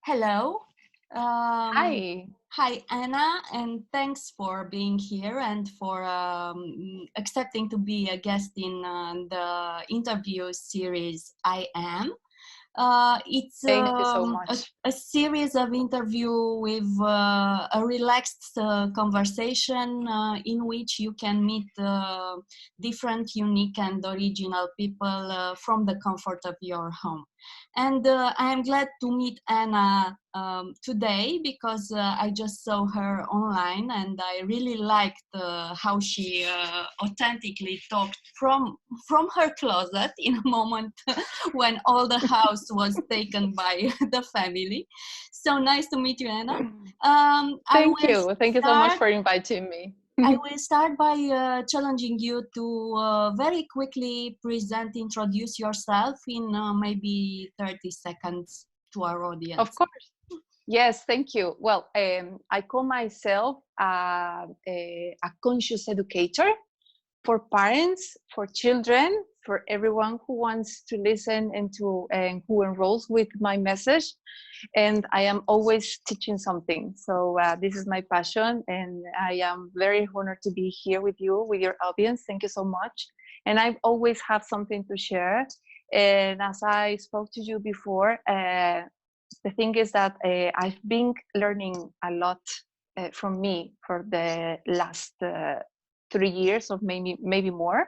Hello. Um, Hi. Hi, Anna, and thanks for being here and for accepting to be a guest in the interview series I Am. It's Thank you so much. a series of interview with a relaxed conversation in which you can meet different, unique, and original people from the comfort of your home. And I am glad to meet Anna today because I just saw her online and I really liked how she authentically talked from her closet in a moment when all the house was taken by the family. So nice to meet you, Anna. I Thank will you. Thank you so much start. for inviting me. I will start by challenging you to very quickly introduce yourself in maybe 30 seconds to our Of audience. course. Yes, thank you. Well, I call myself a conscious educator for parents, for children, for everyone who wants to listen and who enrolls with my message. And I am always teaching something. So this is my passion, and I am very honored to be here with you, with your audience. Thank you so much. And I always have something to share. And as I spoke to you before, the thing is that I've been learning a lot from me for the last 3 years or maybe more.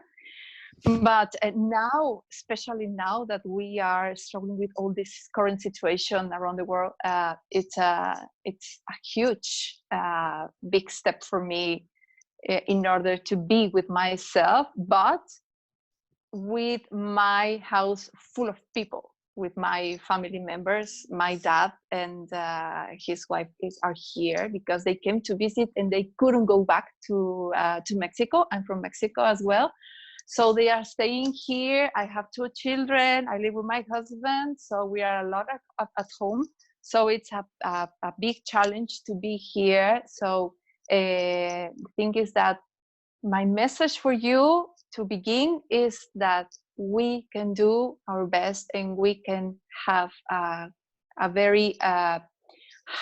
But now, especially now that we are struggling with all this current situation around the world, it's a huge big step for me in order to be with myself, but with my house full of people, with my family members. My dad and his wife are here because they came to visit and they couldn't go back to Mexico. I'm from Mexico as well. So they are staying here. I have 2 children. I live with my husband. So we are a lot at home. So it's a big challenge to be here. So the thing is that my message for you to begin is that we can do our best and we can have a very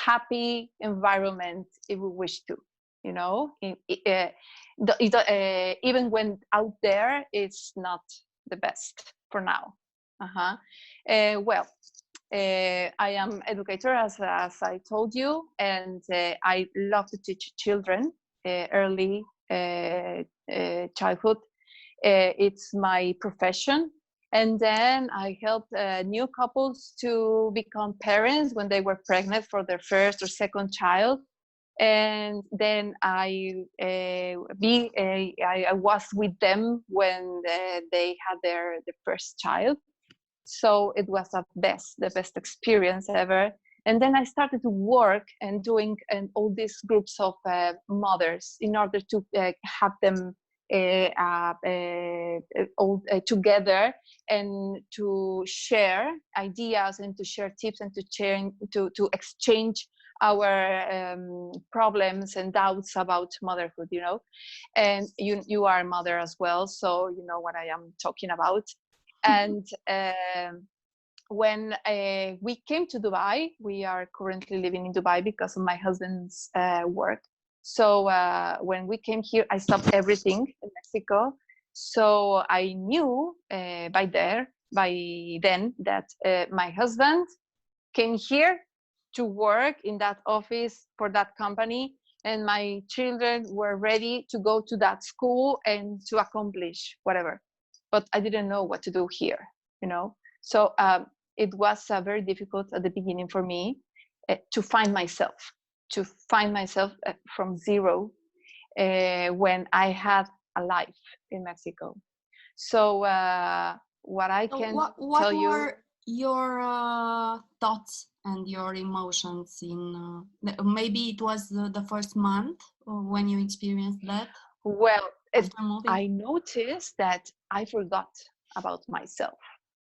happy environment if we wish to, you know, even when out there it's not the best for now. Well, I am educator, as I told you, and I love to teach children early childhood. It's my profession. And then I helped new couples to become parents when they were pregnant for their first or second child. And then I was with them when they had their first child. So it was the best experience ever. And then I started to work and doing all these groups of mothers in order to have them all together and to share ideas and to share tips and to exchange our problems and doubts about motherhood, you know. And you are a mother as well, so you know what I am talking about. And when we came to Dubai, we are currently living in Dubai because of my husband's work. So when we came here, I stopped everything in Mexico. So I knew by then that my husband came here to work in that office for that company, and my children were ready to go to that school and to accomplish whatever. But I didn't know what to do here, you know. So it was very difficult at the beginning for me to find myself from zero when I had a life in Mexico. So what I can what tell you. were your thoughts and your emotions in maybe it was the first month when you experienced that Well, after moving? I noticed that I forgot about myself.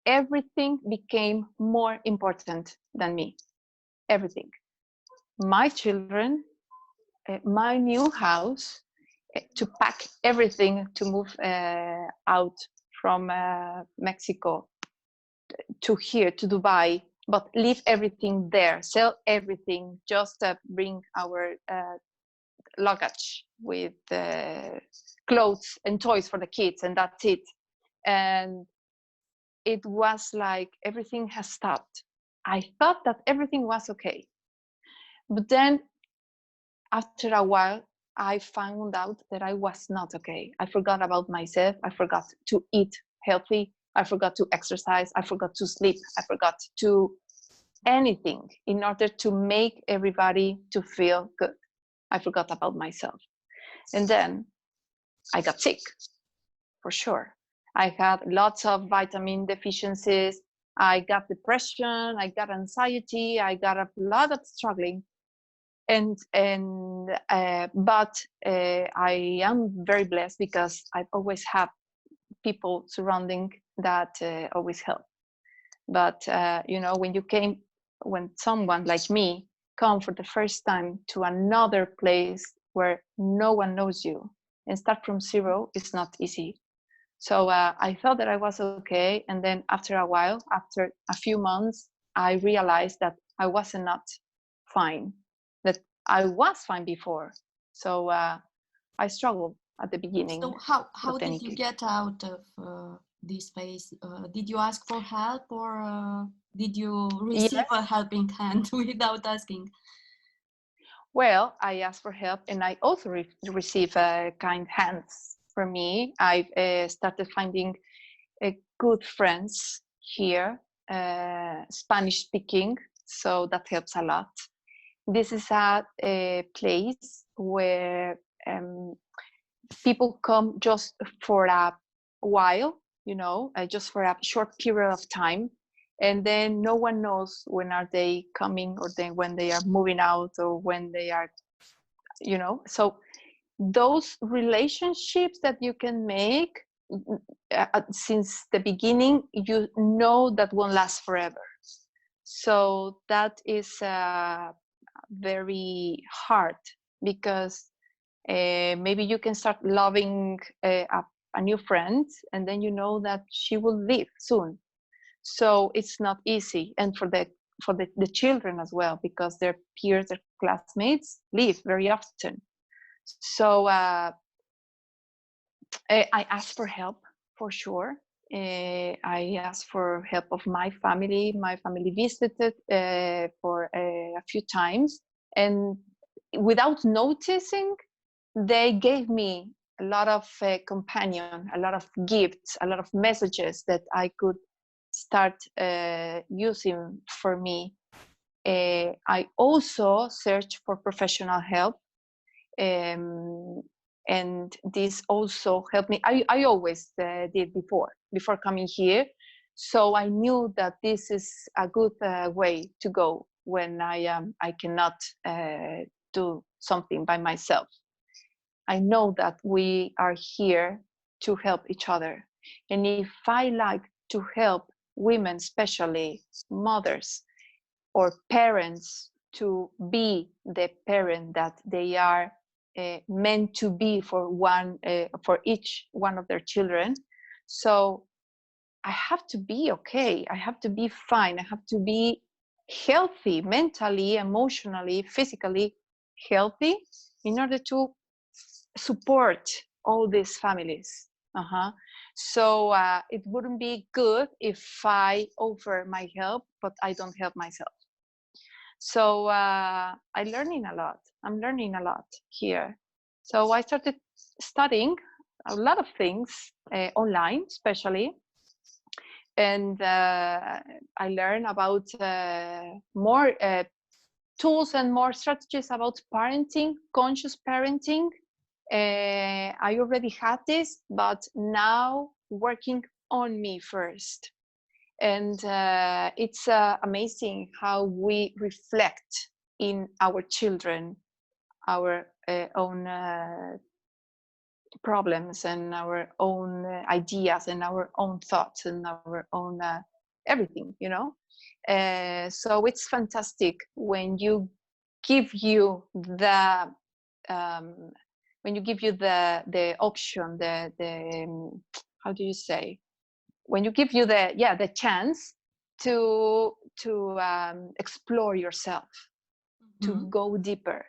Everything became more important than me. Everything. My children, my new house, to pack everything to move out from Mexico to here, to Dubai, but leave everything there, sell everything, just bring our luggage with clothes and toys for the kids, and that's it. And it was like everything has stopped. I thought that everything was okay, but then after a while I found out that I was not okay. I forgot about myself. I forgot to eat healthy. I forgot to exercise. I forgot to sleep. I forgot to anything in order to make everybody to feel good. I forgot about myself. And then I got sick, for sure. I had lots of vitamin deficiencies. I got depression. I got anxiety. I got a lot of struggling. But I am very blessed because I always have people surrounding that always help. But you know, when someone like me come for the first time to another place where no one knows you and start from zero, it's not easy. So I thought that I was okay, and then after a while, after a few months, I realized that I was not fine, that I was fine before. So I struggled at the beginning. So how did you get out of this phase? Did you ask for help, or did you receive a helping hand without asking? Well, I asked for help, and I also received kind hands from me. I started finding good friends here, Spanish speaking, so that helps a lot. This is a place where people come just for a while, you know, just for a short period of time, and then no one knows when are they coming, or then when they are moving out, or when they are, you know. So those relationships that you can make since the beginning, you know that won't last forever. So that is very hard, because maybe you can start loving a new friend, and then you know that she will leave soon. So it's not easy, and for the children as well, because their peers, their classmates leave very often. So I asked for help, for sure. I asked for help of my family. My family visited for a few times, and without noticing, they gave me a lot of companion, a lot of gifts, a lot of messages that I could start using for me. I also searched for professional help, and this also helped me. I always did before coming here, so I knew that this is a good way to go when I cannot do something by myself. I know that we are here to help each other. And if I like to help women, especially mothers or parents, to be the parent that they are meant to be for each one of their children, so I have to be okay. I have to be fine. I have to be healthy, mentally, emotionally, physically healthy, in order to support all these families. So it wouldn't be good if I offer my help, but I don't help myself. So I'm learning a lot. I'm learning a lot here. So I started studying a lot of things online, especially. And I learned about more tools and more strategies about parenting, conscious parenting. I already had this, but now working on me first. And it's amazing how we reflect in our children our own problems, and our own ideas, and our own thoughts, and our own everything, you know. So it's fantastic when you give you the the option, the how do you say, when you give you the chance to explore yourself, to go deeper.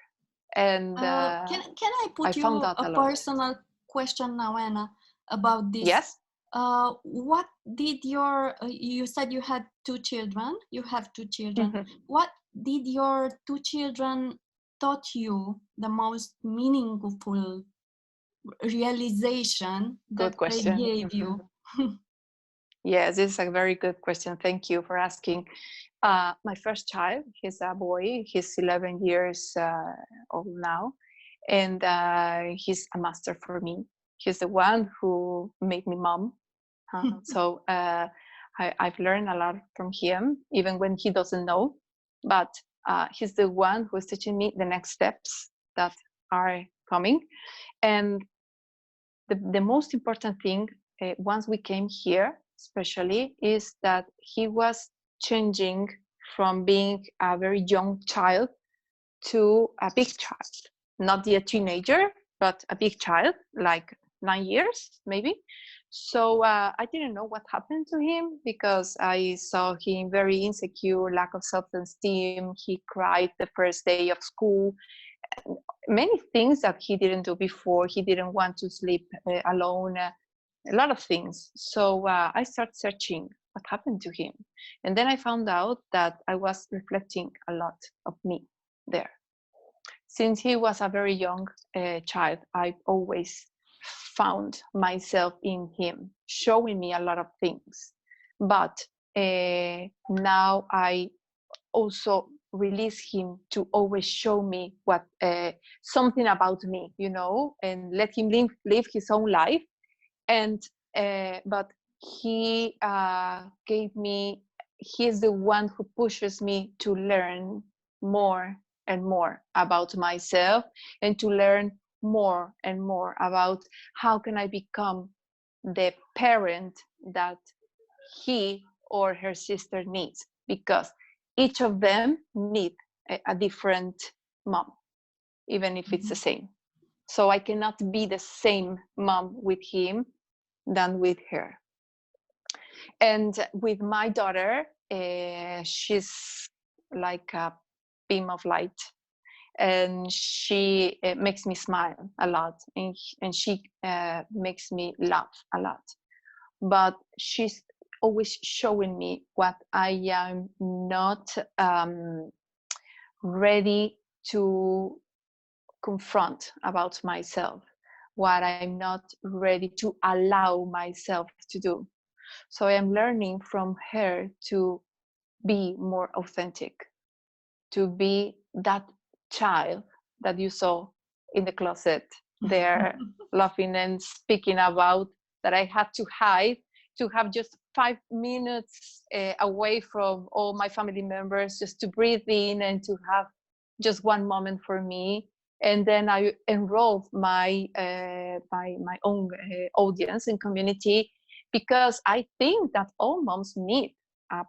And can I put I you found that a a lot. personal question now, Anna, about this? Yes. What did your you said you had two children, you have two children. What did your two children taught you the most meaningful realization that Good they question. gave you? Yes, this is a very good question. Thank you for asking. My first child, he's a boy. He's 11 years old now, and he's a master for me. He's the one who made me mom. So I've learned a lot from him, even when he doesn't know. But he's the one who is teaching me the next steps that are coming. And the most important thing, once we came here, especially, is that he was changing from being a very young child to a big child, not a teenager, but a big child, like 9 years maybe. So I didn't know what happened to him, because I saw him very insecure, lack of self-esteem. He cried the first day of school. Many things that he didn't do before. He didn't want to sleep alone, a lot of things. So I started searching what happened to him. And then I found out that I was reflecting a lot of me there. Since he was a very young child, I always found myself in him, showing me a lot of things. But now I also release him to always show me what something about me, and let him live his own life. And but he gave me, he's the one who pushes me to learn more and more about myself, and to learn more and more about how can I become the parent that he or her sister needs, because each of them need a different mom, even if it's the same. So I cannot be the same mom with him than with her. And with my daughter, she's like a beam of light, and she makes me smile a lot, and she makes me laugh a lot. But she's always showing me what I am not ready to confront about myself, what I'm not ready to allow myself to do. So I am learning from her to be more authentic, to be that child that you saw in the closet there, laughing and speaking about, that I had to hide, to have just 5 minutes away from all my family members, just to breathe in and to have just one moment for me. And then I enrolled my my own audience and community, because I think that all moms need a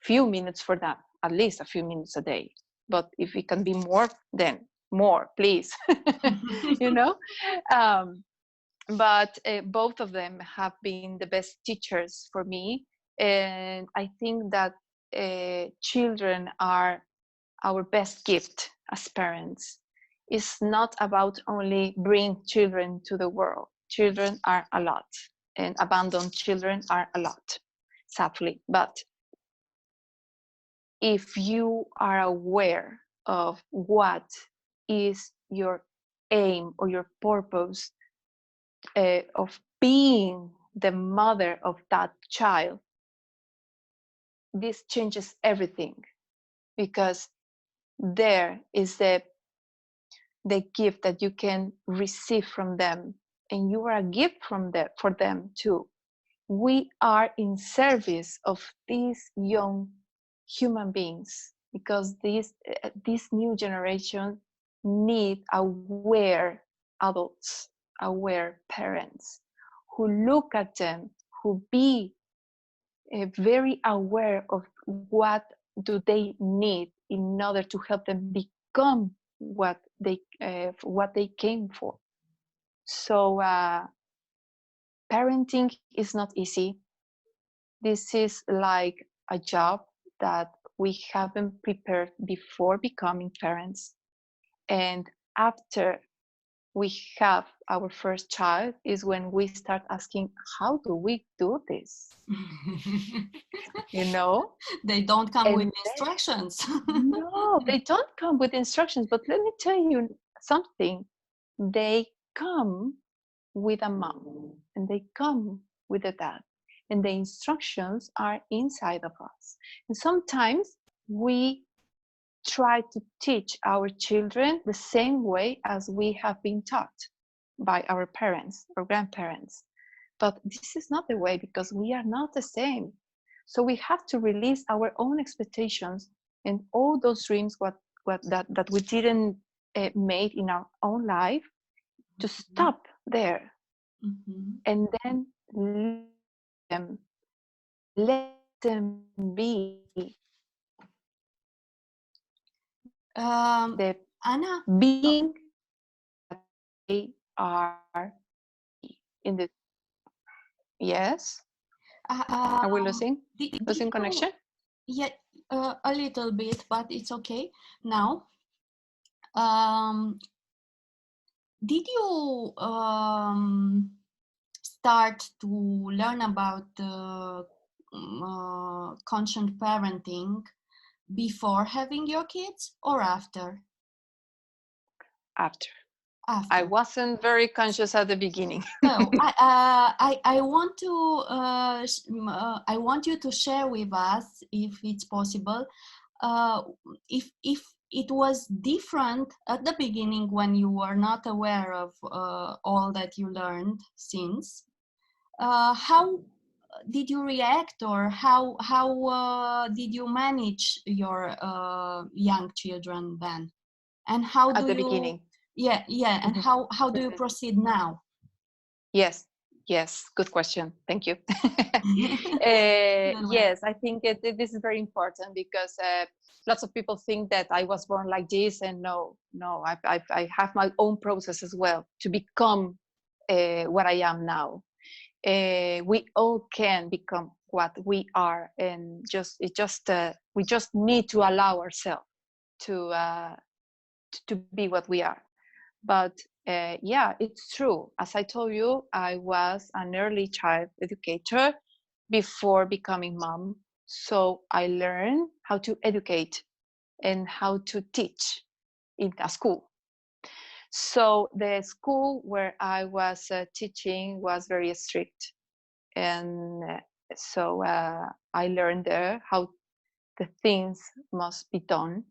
few minutes for that, at least a few minutes a day. But if it can be more, then more, please. you know but both of them have been the best teachers for me. And I think that children are our best gift as parents. It's not about only bring children to the world. Children are a lot, and abandoned children are a lot, sadly. But if you are aware of what is your aim or your purpose of being the mother of that child, this changes everything, because there is the gift that you can receive from them, and you are a gift for them too. We are in service of these young human beings, because this new generation need aware adults, aware parents, who look at them, who be very aware of what do they need in order to help them become what they came for. So parenting is not easy. This is like a job that we haven't prepared before becoming parents. And after we have our first child is when we start asking, how do we do this? You know? They don't come And with instructions. no, they don't come with instructions. But let me tell you something. They come with a mom and they come with a dad. And the instructions are inside of us. And sometimes we try to teach our children the same way as we have been taught by our parents or grandparents. But this is not the way, because we are not the same. So we have to release our own expectations and all those dreams that we didn't make in our own life, to stop there. And then them, let them be the Anna, being that they are in the. Yes. Are we losing connection? Yeah, a little bit, but it's okay now. Did you start to learn about conscious parenting before having your kids or after? After. I wasn't very conscious at the beginning. So I want you to share with us, if it's possible, if it was different at the beginning when you were not aware of all that you learned since. How did you react, or how did you manage your young children then, and how do at the you? Beginning. Yeah, and how do you proceed now? Yes, good question. Thank you. Yes, I think this is very important, because lots of people think that I was born like this, and no, I have my own process as well to become what I am now. We all can become what we are, and we just need to allow ourselves to be what we are. But yeah, it's true. As I told you, I was an early child educator before becoming mom. So I learned how to educate and how to teach in a school. So the school where I was teaching was very strict. And so I learned there how the things must be done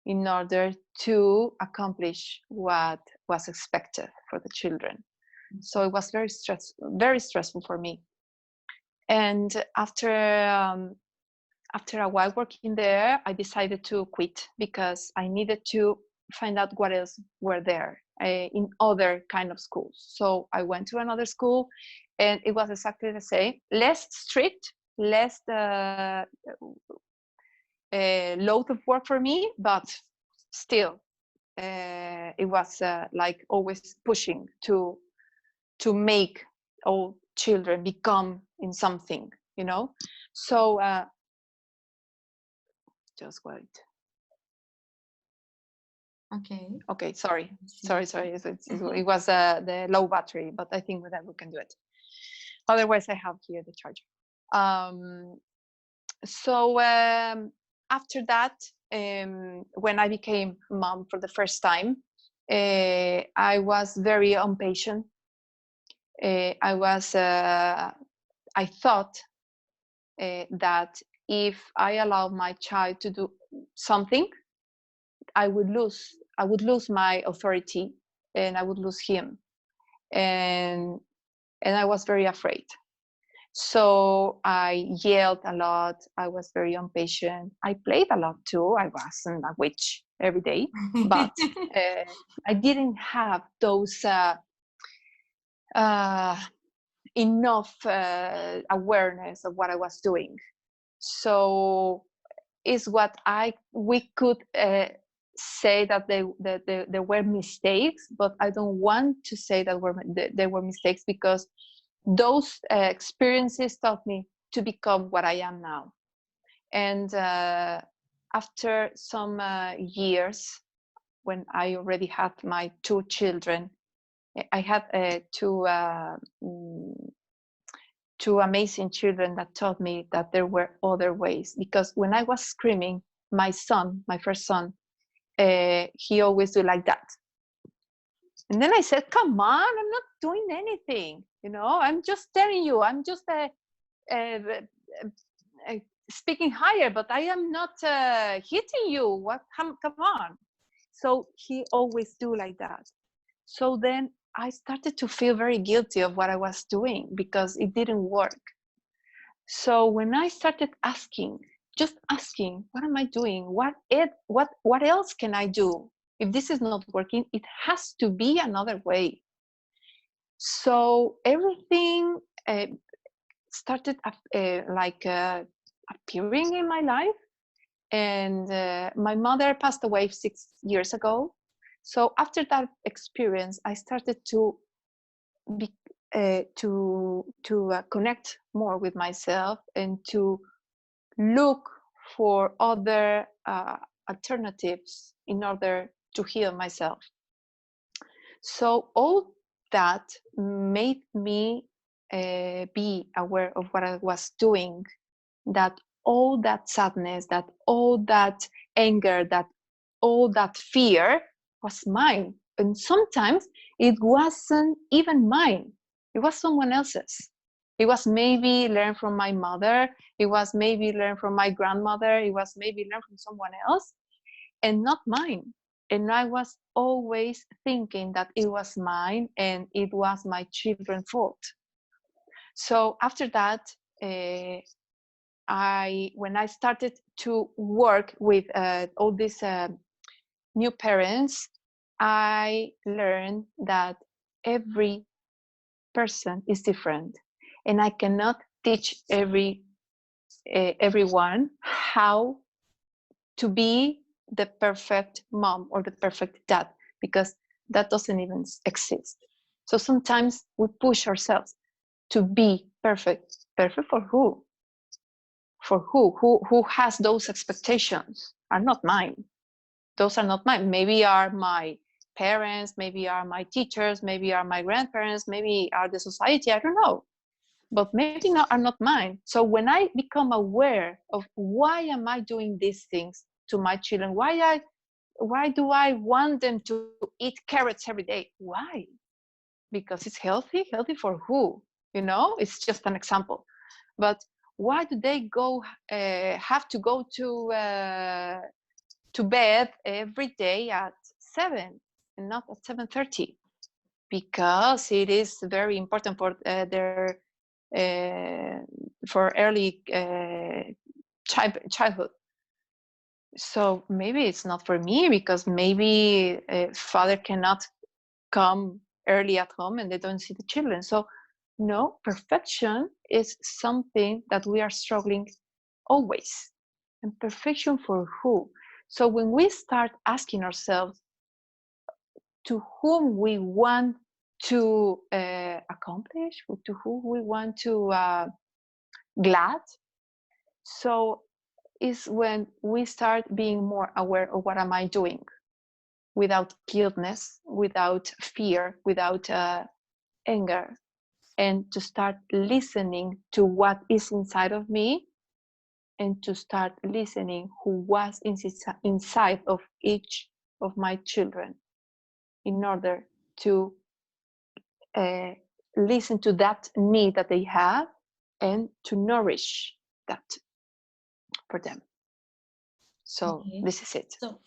in order to accomplish what was expected for the children. So it was very stressful for me. And after a while working there, I decided to quit, because I needed to find out what else were there in other kind of schools. So I went to another school, and it was exactly the same, less strict, less load of work for me, but still it was like always pushing to make all children become in something, so just wait. Okay, sorry. It was the low battery, but I think that we can do it. Otherwise I have here the charger. So after that, when I became mom for the first time, I was very impatient. I thought that if I allowed my child to do something, I would lose my authority, and I would lose him, and I was very afraid. So I yelled a lot. I was very impatient. I played a lot too. I wasn't a witch every day, but I didn't have those enough awareness of what I was doing. So is what we could say that there were mistakes, but I don't want to say that there were mistakes, because those experiences taught me to become what I am now. And after some years, when I already had my 2 children, I had two amazing children that taught me that there were other ways. Because when I was screaming, my son, my first son, he always do like that. And then I said, come on, I'm not doing anything. You know, I'm just telling you, I'm just speaking higher, but I am not hitting you. What? Come on. So he always do like that. So then I started to feel very guilty of what I was doing because it didn't work. So when I started asking, just asking, what am I doing? What else can I do? If this is not working, it has to be another way. So everything started appearing in my life. And my mother passed away 6 years ago. So after that experience, I started to connect more with myself and to look for other alternatives in order to heal myself. So all that made me be aware of what I was doing, that all that sadness, that all that anger, that all that fear was mine. And sometimes it wasn't even mine. It was someone else's. It was maybe learned from my mother. It was maybe learned from my grandmother. It was maybe learned from someone else and not mine. And I was always thinking that it was mine and it was my children's fault. So after that, when I started to work with all these new parents, I learned that every person is different, and I cannot teach everyone how to be the perfect mom or the perfect dad, because that doesn't even exist. So sometimes we push ourselves to be perfect. Perfect for who? For who has those expectations? Are not mine. Those are not mine. Maybe are my parents, maybe are my teachers, maybe are my grandparents, maybe are the society, I don't know. But maybe not, are not mine. So when I become aware of why am I doing these things to my children, why do I want them to eat carrots every day? Why? Because it's healthy. Healthy for who? You know, it's just an example. But why do they have to go to bed every day at 7 and not at 7:30? Because it is very important for their for early childhood. So maybe it's not for me, because maybe a father cannot come early at home and they don't see the children. So no, perfection is something that we are struggling always. And perfection for who? So when we start asking ourselves to whom we want to accomplish, to whom we want to glad, so is when we start being more aware of what am I doing, without guiltness, without fear, without anger, and to start listening to what is inside of me, and to start listening who was inside of each of my children, in order to listen to that need that they have and to nourish that for them. So Okay. this is it. So,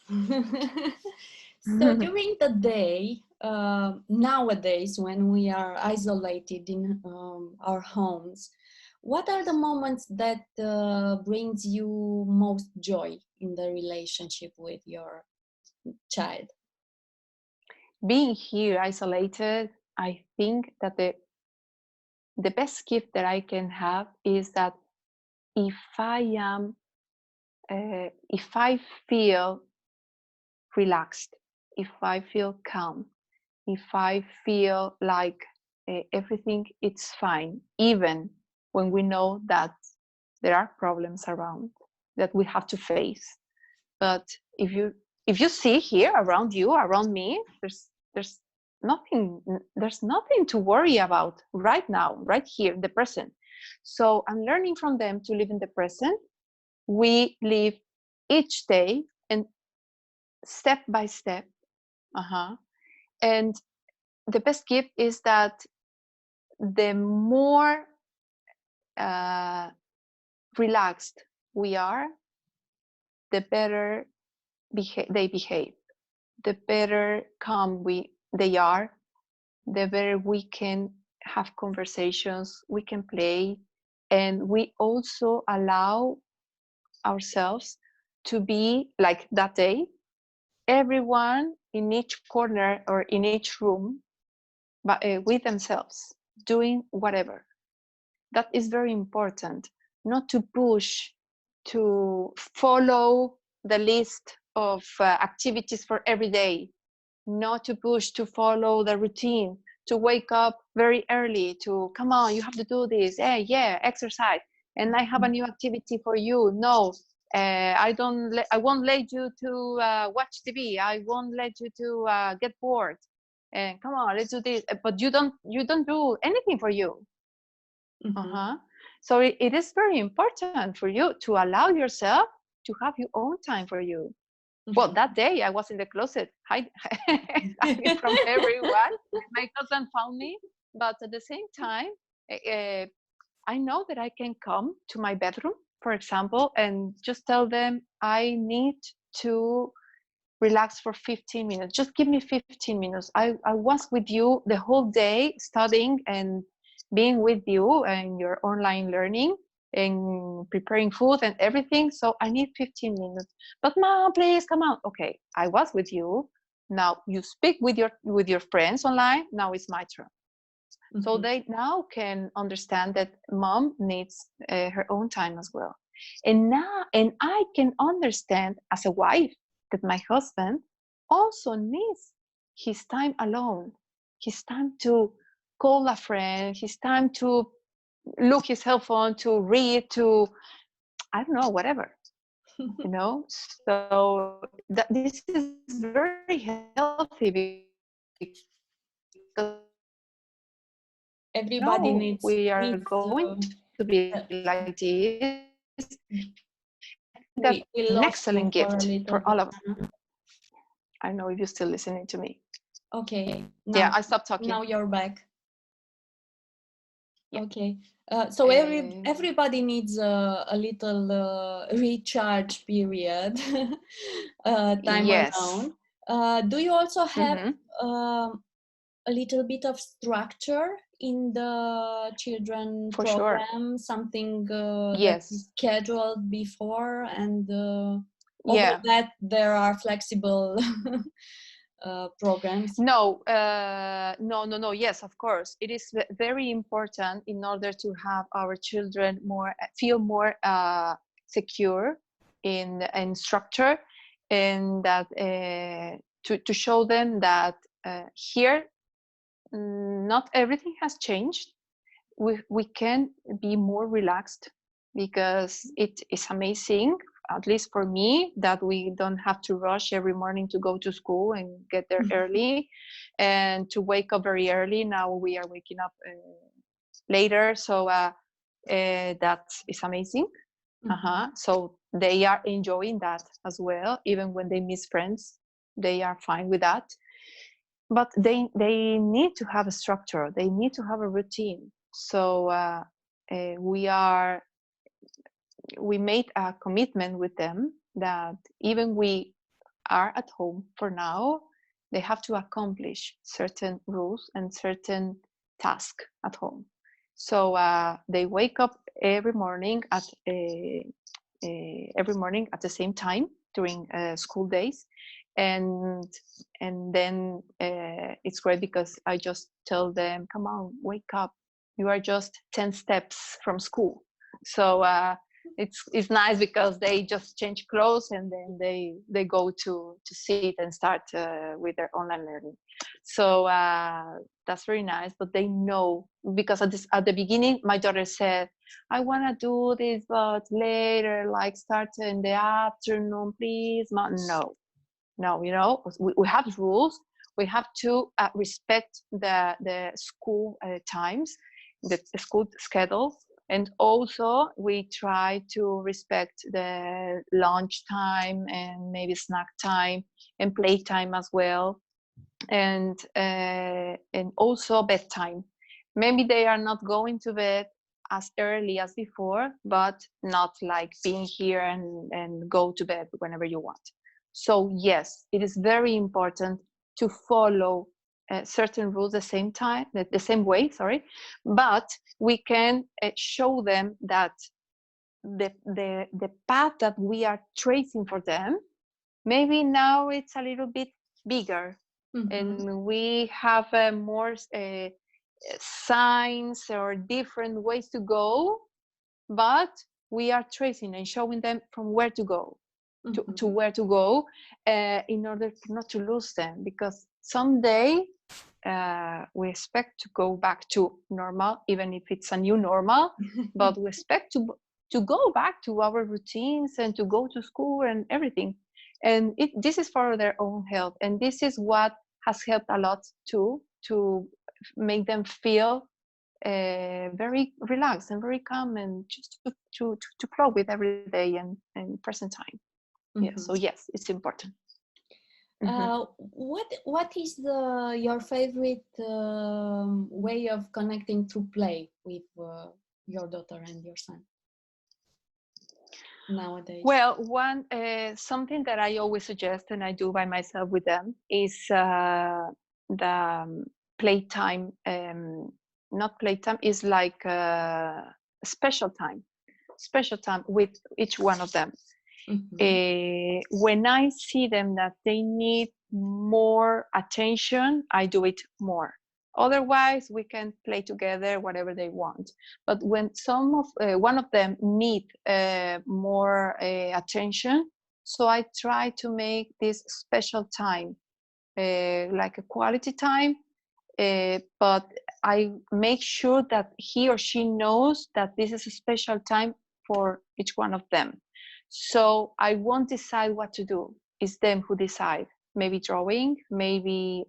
so during the day, nowadays, when we are isolated in our homes, what are the moments that brings you most joy in the relationship with your child? Being here isolated, I think that the best gift that I can have is that if I feel relaxed, if I feel calm, if I feel like everything is fine, even when we know that there are problems around, that we have to face. But if you see here around you, around me, there's nothing to worry about right now, right here in the present. So I'm learning from them to live in the present. We live each day and step by step. And the best gift is that the more relaxed we are, the better they behave, the better calm they are, the better we can have conversations, we can play, and we also allow ourselves to be like that day, everyone in each corner or in each room, but with themselves, doing whatever. That is very important, not to push, to follow the list of activities for every day, not to push to follow the routine, to wake up very early, to come on, you have to do this, hey, yeah, exercise, and I have a new activity for you. No, I won't let you to watch TV. I won't let you to get bored. And come on, let's do this. But you don't do anything for you. So it is very important for you to allow yourself to have your own time for you. Well, that day I was in the closet hiding from everyone. My husband found me, but at the same time, I know that I can come to my bedroom, for example, and just tell them I need to relax for 15 minutes. Just give me 15 minutes. I was with you the whole day studying and being with you and your online learning and preparing food and everything. So I need 15 minutes. But Mom, please come on. Okay, I was with you. Now you speak with your friends online. Now it's my turn. So they now can understand that Mom needs her own time as well. And I can understand as a wife that my husband also needs his time alone, his time to call a friend, his time to look his cell phone, to read, to, I don't know, whatever, So this is very healthy because Everybody needs we are going to be like this. That's we an lost you excellent for a gift little for bit. all of us. I don't know if you're still listening to me. Okay. Yeah, I stopped talking. Now you're back. Yeah. Okay. So everybody needs a little recharge period, time alone. Do you also have a little bit of structure in the children For program? sure. Something Yes. that is scheduled before, and over that there are flexible programs? No. Yes, of course. It is very important in order to have our children feel more secure in structure, and that to show them that here not everything has changed. We can be more relaxed, because it is amazing, at least for me, that we don't have to rush every morning to go to school and get there early and to wake up very early. Now we are waking up later, so that is amazing. So they are enjoying that as well. Even when they miss friends, they are fine with that. But they need to have a structure. They need to have a routine. So we made a commitment with them that even we are at home for now, they have to accomplish certain rules and certain tasks at home. So they wake up every morning at the same time during school days, and then it's great because I just tell them, come on, wake up, you are just 10 steps from school. So it's nice because they just change clothes and then they go to sit and start with their online learning. So that's very nice. But they know, because at the beginning my daughter said, I want to do this, but later, like start in the afternoon, please. No, you know, we have rules. We have to respect the school times, the school schedule. And also we try to respect the lunch time and maybe snack time and playtime as well. And also bedtime. Maybe they are not going to bed as early as before, but not like being here and go to bed whenever you want. So yes, it is very important to follow certain rules the same way, sorry, but we can show them that the path that we are tracing for them, maybe now it's a little bit bigger, and we have more signs or different ways to go, but we are tracing and showing them from where to go to where to go in order not to lose them, because someday we expect to go back to normal, even if it's a new normal. But we expect to go back to our routines and to go to school and everything. And this is for their own health, and this is what has helped a lot too, to make them feel very relaxed and very calm, and just to flow with every day and present time. Yeah, so yes, it's important. What is your favorite way of connecting through play with your daughter and your son nowadays? Well, one something that I always suggest and I do by myself with them is the playtime. Not playtime, is like special time with each one of them. When I see them that they need more attention, I do it more. Otherwise, we can play together whatever they want. But when one of them need more attention, so I try to make this special time like a quality time. But I make sure that he or she knows that this is a special time for each one of them. So I won't decide what to do. It's them who decide. Maybe drawing, maybe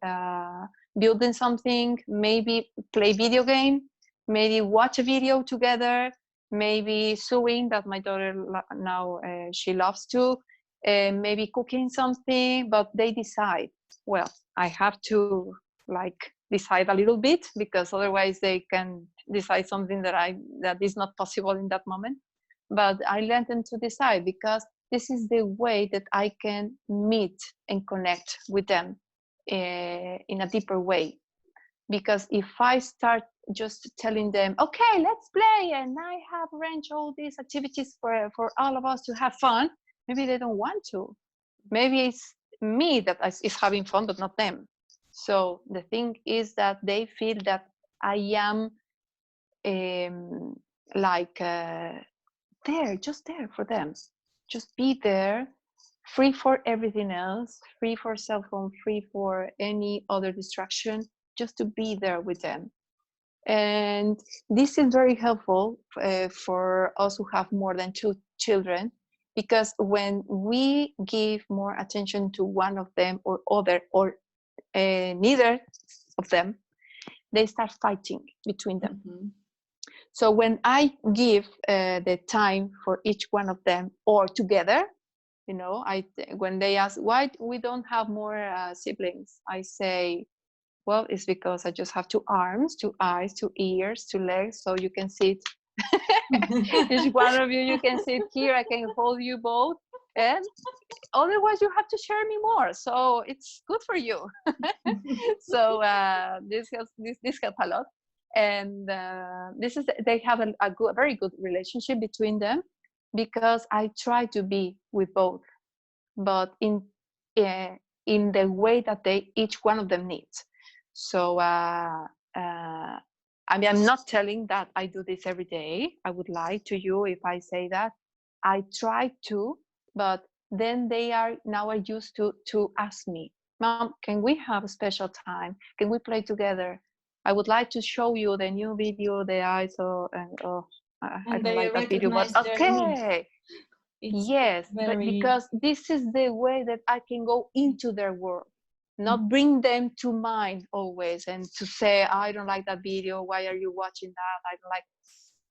building something, maybe play video game, maybe watch a video together, maybe sewing, that my daughter now she loves to, maybe cooking something, but they decide. Well, I have to like decide a little bit, because otherwise they can decide something that is not possible in that moment. But I let them to decide, because this is the way that I can meet and connect with them in a deeper way. Because if I start just telling them, okay, let's play, and I have arranged all these activities for all of us to have fun, maybe they don't want to. Maybe it's me that is having fun, but not them. So the thing is that they feel that I am just there for them. Just be there, free for everything else, free for cell phone, free for any other distraction, just to be there with them. And this is very helpful for us who have more than 2 children, because when we give more attention to one of them or other, or neither of them, they start fighting between them. So when I give the time for each one of them, or together, you know, when they ask why we don't have more siblings, I say, well, it's because I just have 2 arms, 2 eyes, 2 ears, 2 legs, so you can sit. Each one of you can sit here. I can hold you both, and otherwise you have to share me more. So it's good for you. So this helps a lot. And they have a very good relationship between them, because I try to be with both, but in the way that each one of them needs. So I mean, I'm not telling that I do this every day. I would lie to you if I say that. I try to, but then they are used to ask me, Mom, can we have a special time? Can we play together? I would like to show you the new video that I saw, and I And don't they like that video, but recognize their needs. okay. It's Yes, but very. because this is the way that I can go into their world, Mhm. not bring them to mine always and to say, I don't like that video. Why are you watching that? I don't like.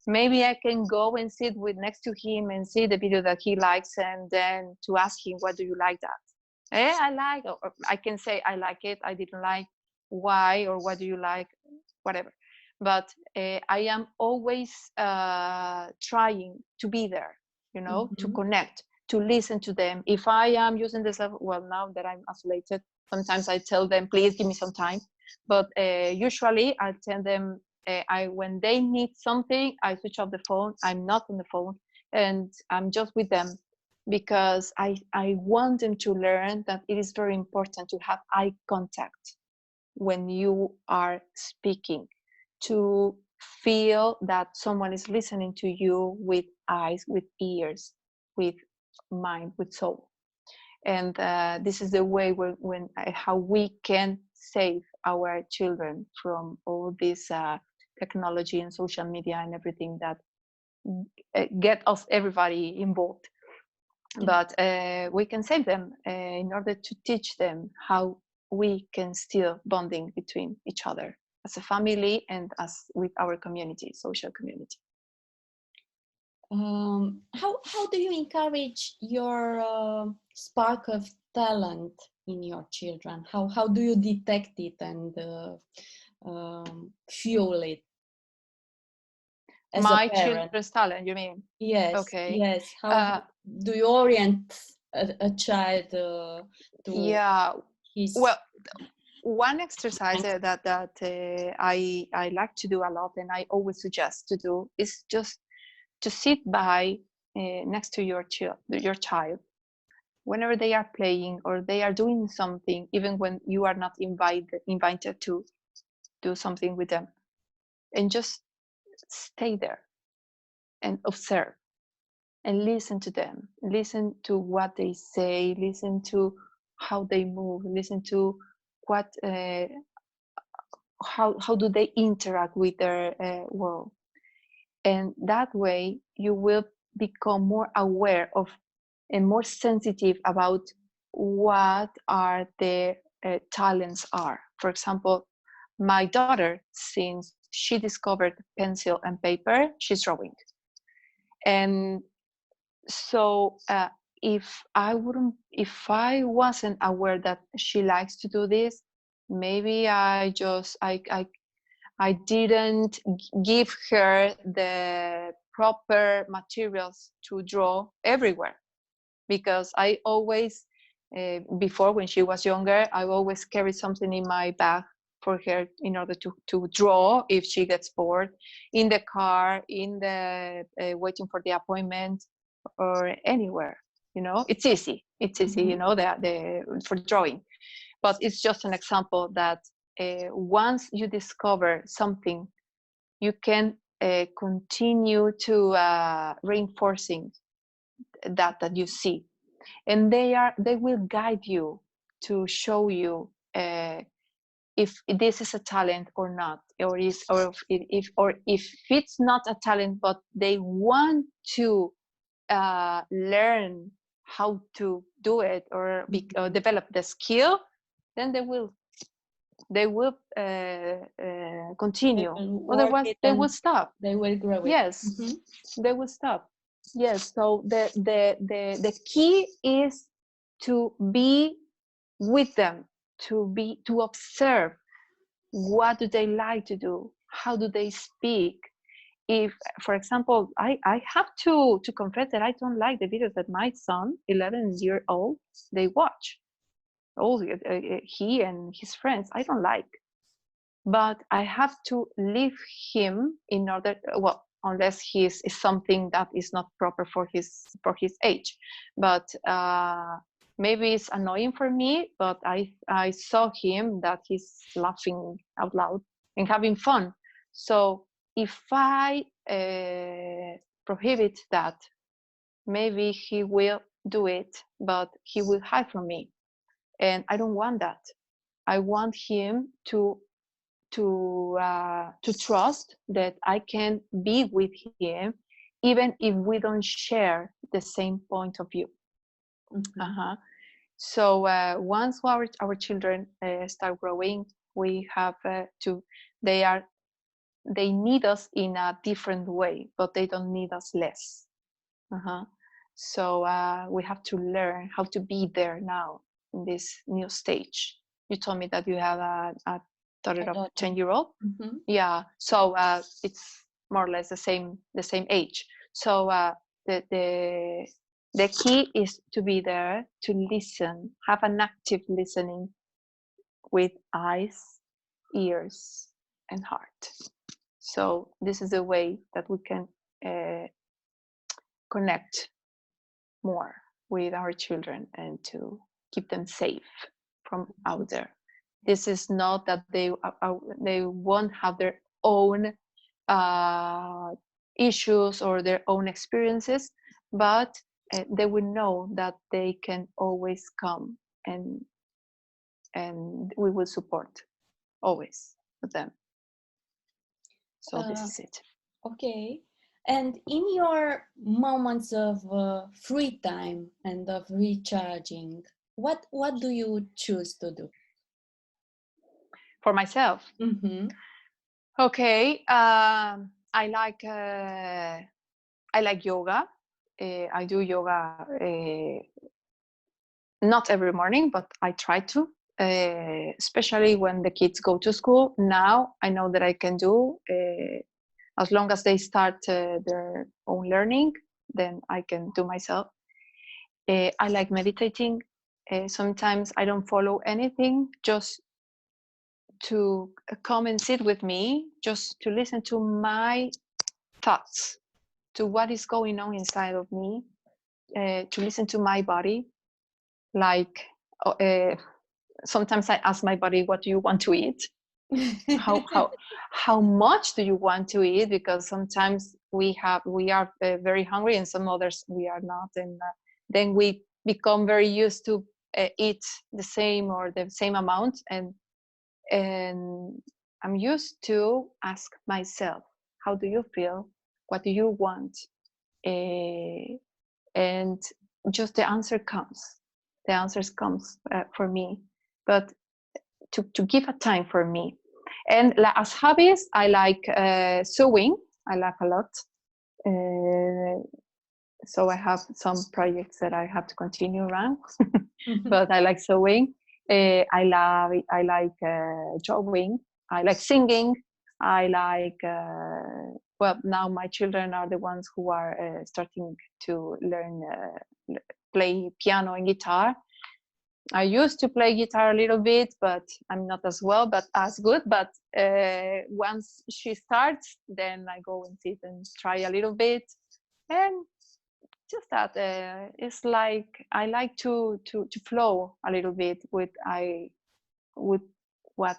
Maybe I can go and sit with next to him and see the video that he likes, and then to ask him, what do you like that? I like, or I can say, I like it, I didn't like, why, or what do you like, whatever. But I am always trying to be there, to connect, to listen to them. If I am using this, well, now that I'm isolated, sometimes I tell them, please give me some time. But usually I tell them, when they need something, I switch off the phone. I'm not on the phone, and I'm just with them, because I want them to learn that it is very important to have eye contact when you are speaking, to feel that someone is listening to you with eyes, with ears, with mind, with soul. And this is the way how we can save our children from all this technology and social media and everything that get us everybody involved. But we can save them in order to teach them how we can still bonding between each other as a family and as with our community, social community. How do you encourage your spark of talent in your children? How do you detect it and fuel it as a My parent? children's talent, you mean? Yes, Okay. yes. How do you orient a child to Yeah. his? Well, one exercise that I like to do a lot, and I always suggest to do, is just to sit by next to your child whenever they are playing or they are doing something, even when you are not invited to do something with them, and just stay there and observe and listen to them, listen to what they say, listen to how they move, listen to what how do they interact with their world. And that way you will become more aware of and more sensitive about what are their talents are. For example, my daughter, since she discovered pencil and paper, she's drawing. And so if I wasn't aware that she likes to do this, maybe I didn't give her the proper materials to draw everywhere, because I always, before, when she was younger, I always carried something in my bag for her in order to draw if she gets bored, in the car, in the waiting for the appointment, or anywhere. It's easy. It's easy, for drawing. But it's just an example that once you discover something, you can continue to reinforcing that you see, and they will guide you to show you if this is a talent or not, or if it's not a talent, but they want to learn how to do it, or develop the skill, then they will continue. Otherwise they will stop. They will grow it. Yes. They will stop. Yes. So the key is to be with them, to observe what do they like to do, how do they speak. If, for example, I have to confess that I don't like the videos that my son, 11-year-old, they watch. He and his friends, I don't like. But I have to leave him in order, well, unless is something that is not proper for his age. But maybe it's annoying for me, but I saw him that he's laughing out loud and having fun. So if I prohibit that, maybe he will do it, but he will hide from me. And I don't want that. I want him to trust that I can be with him, even if we don't share the same point of view. Mm-hmm. So once our children start growing, we have to. They need us in a different way, but they don't need us less. So we have to learn how to be there now in this new stage. You told me that you have a daughter of 10-year-old. Mm-hmm. Yeah, so it's more or less the same age. So the key is to be there, to listen, have an active listening with eyes, ears, and heart. So this is the way that we can connect more with our children and to keep them safe from out there. This is not that they won't have their own issues or their own experiences, but they will know that they can always come, and we will support always with them. So this is it. Okay. And in your moments of free time and of recharging, what do you choose to do? For myself, Mm-hmm. okay, I like yoga. I do yoga not every morning, but I try to, especially when the kids go to school. Now I know that I can do, as long as they start their own learning, then I can do myself. I like meditating. Sometimes I don't follow anything, just to come and sit with me, just to listen to my thoughts, to what is going on inside of me, to listen to my body. Like sometimes I ask my body, what do you want to eat? how much do you want to eat? Because sometimes we are very hungry, and some others we are not, and then we become very used to eat the same or the same amount, and I'm used to ask myself, how do you feel? What do you want? And just the answer comes. The answers comes for me, but to give a time for me. And as hobbies, I like sewing. I like a lot. So I have some projects that I have to continue around, but I like sewing. I like drawing. I like singing. I like well, now my children are the ones who are starting to learn play piano and guitar. I used to play guitar a little bit, but I'm not as well, but as good. But once she starts, then I go and sit and try a little bit, and just that it's like I like to flow a little bit with what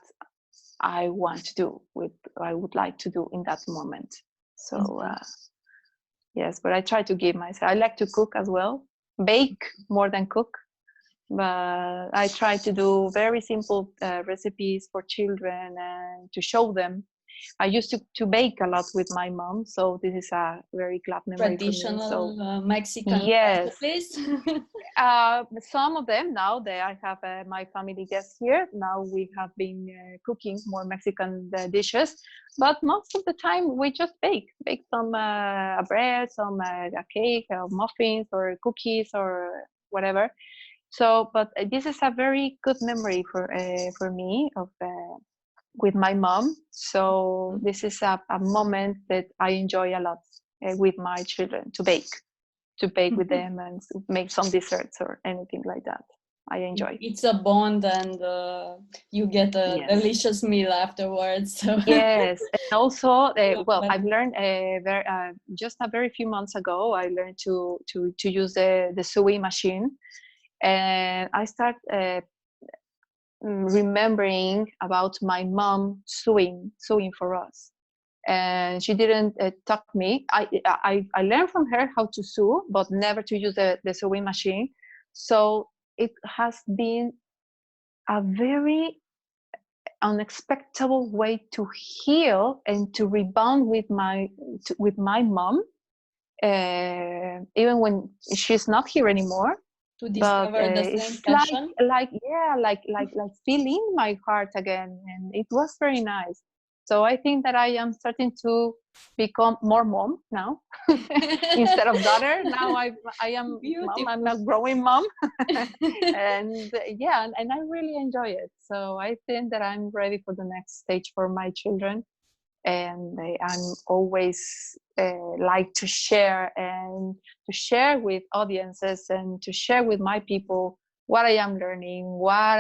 I want to do, with what I would like to do in that moment. So yes, but I try to give myself. I like to cook as well, bake more than cook. But I try to do very simple recipes for children and to show them. I used to bake a lot with my mom, so this is a very glad memory for me. So Traditional Mexican yes, recipes. some of them now that I have my family guests here. Now we have been cooking more Mexican dishes, but most of the time we just bake some bread, some a cake, or muffins, or cookies, or whatever. So, but this is a very good memory for me of with my mom. So this is a moment that I enjoy a lot with my children, to bake with them and make some desserts or anything like that. I enjoy. It's a bond, and you get a delicious meal afterwards. So. Yes, and also, well, I've learned just a very few months ago. I learned to use the sewing machine, and I start remembering about my mom sewing for us. and she didn't taught me. I learned from her how to sew, but never to use the sewing machine. So it has been a very unexpected way to heal and to rebound with my mom, even when she's not here anymore. To discover the same It's passion. like feeling my heart again, and it was very nice. So I think that I am starting to become more mom now instead of daughter. Now I am Beautiful. mom. I'm a growing mom, and yeah, and I really enjoy it. So I think that I'm ready for the next stage for my children, and I'm always like to share with audiences and to share with my people what I am learning, what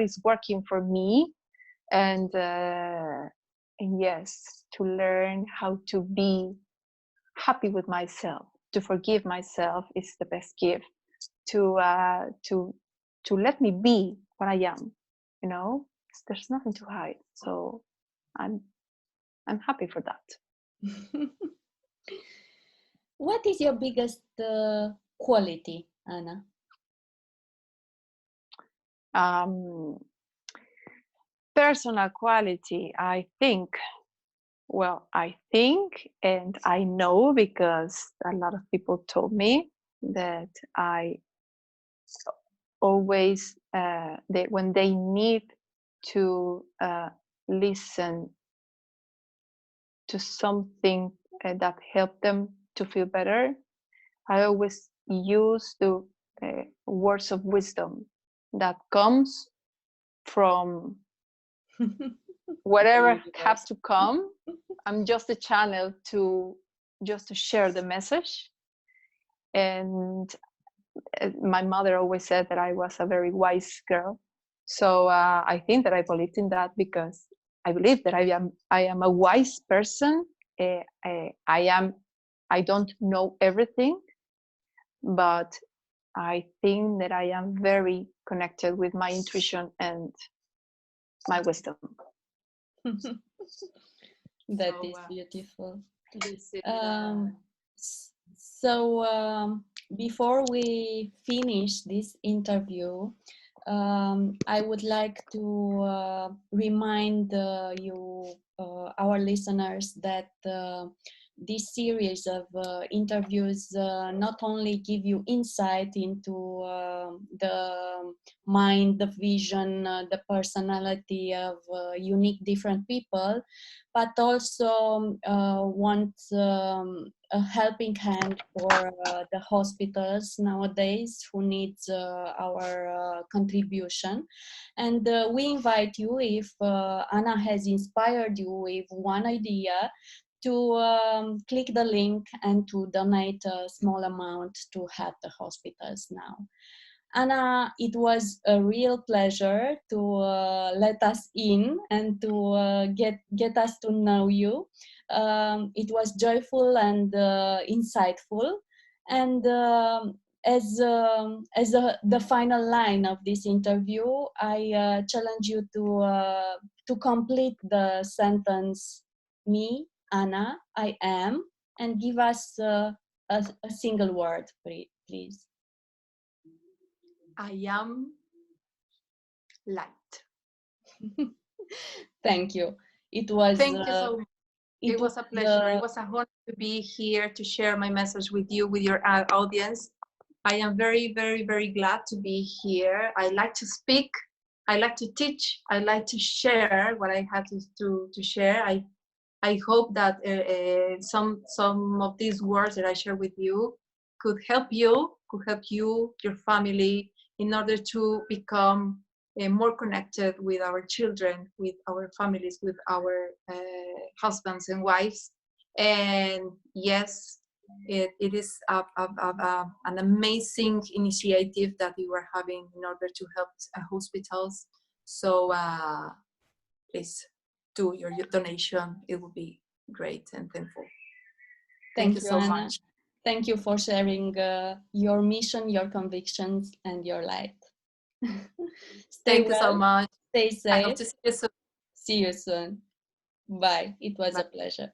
is working for me, and yes, to learn how to be happy with myself, to forgive myself is the best gift. To let me be what I am, you know. There's nothing to hide, so I'm happy for that. What is your biggest quality, Ana? Personal quality, I think, and I know because a lot of people told me that I always, when they need to listen to something that helped them to feel better, I always use the words of wisdom that comes from whatever have to come. I'm just a channel to share the message. And my mother always said that I was a very wise girl. So I think that I believed in that because I believe that I am a wise person. I don't know everything, but I think that I am very connected with my intuition and my wisdom. That is beautiful. So before we finish this interview, I would like to remind our listeners, that this series of interviews not only give you insight into the mind, the vision, the personality of unique different people, but also want a helping hand for the hospitals nowadays who needs our contribution. And we invite you, if Ana has inspired you with one idea, to click the link and to donate a small amount to help the hospitals now. Ana, it was a real pleasure to let us in and to get us to know you. It was joyful and insightful. And the final line of this interview, I challenge you to complete the sentence, me, Ana, I am, and give us a single word, please. I am light. Thank you. Thank you so much. It was a pleasure. It was a honor to be here to share my message with you, with your audience. I am very, very, very glad to be here. I like to speak. I like to teach. I like to share what I had to share. I hope that some of these words that I share with you could help you, your family, in order to become more connected with our children, with our families, with our husbands and wives. And yes, it is an amazing initiative that you are having in order to help hospitals. So please do your donation. It will be great and thankful. Thank you so much. Thank you for sharing your mission, your convictions, and your light. Thank you so much. Stay safe. I hope to see you soon. See you soon. Bye. It was Bye. a pleasure.